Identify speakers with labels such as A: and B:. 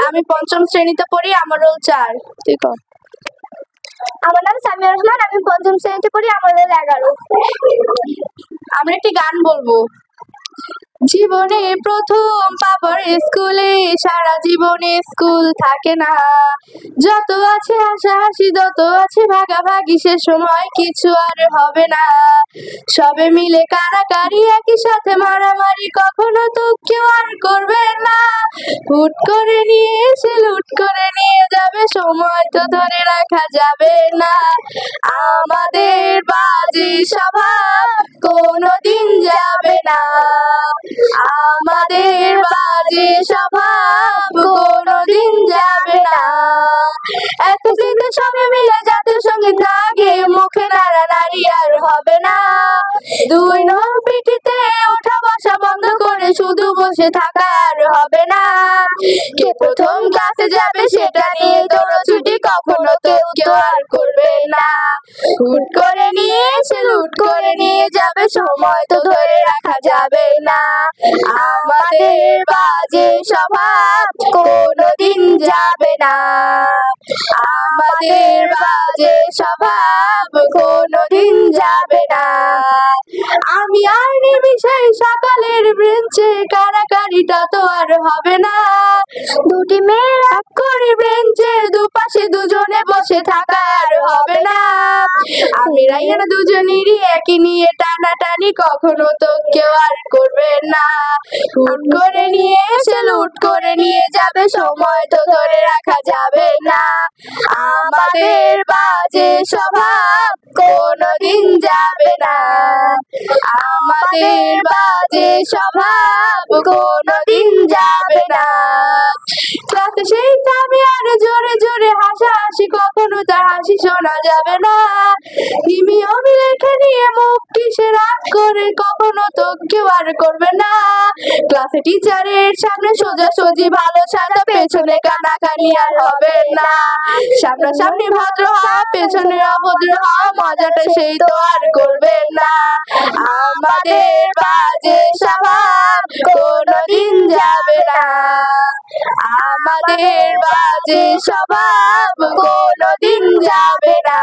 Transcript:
A: আমি পঞ্চম শ্রেণীতে পড়ি, আমার রোল 4। তুই কর।
B: আমার নাম সামিয়া রহমান, আমি পঞ্চম শ্রেণীতে পড়ি, আমার রোল 11।
A: আমরা একটি গান বলবো। জীবনে প্রথম পাবার স্কুলে, সারা জীবনে স্কুল থাকে না। যত আছে হাসাহাসি, যত আছে ভাগাভাগি, সে সময় কিছু আর হবে না। সবে মিলে কারাকারি, একই সাথে মারামারি, কখনো তো কেউ আর করবে না। হুট করে নিয়ে এসে লুট করে নিয়ে যাবে, সময় তো ধরে রাখা যাবে না। আমাদের বাজে স্বভাব কোনোদিন যাবে না। আমাদের বাজে স্বভাব কোনোদিন যাবে না। এত কিন্তু সবে মিলে জাতীয় সঙ্গীত না গেয়ে মুখে নাড়ানাড়ি আর হবে না। দুই নর পিঠিতে ওঠা বসা বন্ধ করে শুধু বসে থাকা আর হবে না। কে প্রথম ক্লাসে যাবে সেটা নিয়ে দৌড়ছুটি কখনো কেউ কেউ আর করবে না। হুট করে নিয়ে এসে লুট করে নিয়ে যাবে, সময় তো ধরে রাখা যাবে না। আমাদের বাজে স্বভাব কোনোদিন যাবে না। আমাদের বাজে স্বভাব কোনোদিন যাবে না। আমি আর নির্বিশেষ সকালের ব্রেঞ্চে, কারাকারিটা তো আর হবে না। দুটি মেয়ে এক করে ব্রেঞ্চে, দুপাশে দুজনে বসে থাকা আর হবে না। আমি রাইয়ানা দুজনেরই একই নিয়ে টানাটানি, কখনো তো কেউ আর করবে না। হুট করে নিয়ে এসে লুট করে নিয়ে যাবে, সময় তো ধরে রাখা যাবে না। আমাদের বাজে স্বভাব কোনোদিন যাবে না। আমাদের বাজে স্বভাব কোনোদিন যাবে না। ক্লাসে সেই আমি আর জোরে জোরে হাসাহাসি, কখনো তার হাসি শোনা যাবে না। হিমি আমি লেখে নিয়ে মুখ কিসে রাগ করে, কখনো তো কেউ আর করবে না। ক্লাসে টিচারের সামনে সোজাসুজি ভালো সাজা, পেছনে কানাকানি আর হবে না। সামনাসামনি ভদ্র হওয়া, পেছনে অভদ্র হওয়া, মজাটা সেই তো আর করবে না। আমাদের বাজে স্বভাব কোনোদিন যাবে না। আমাদের বাজে স্বভাব কোনোদিন যাবে না।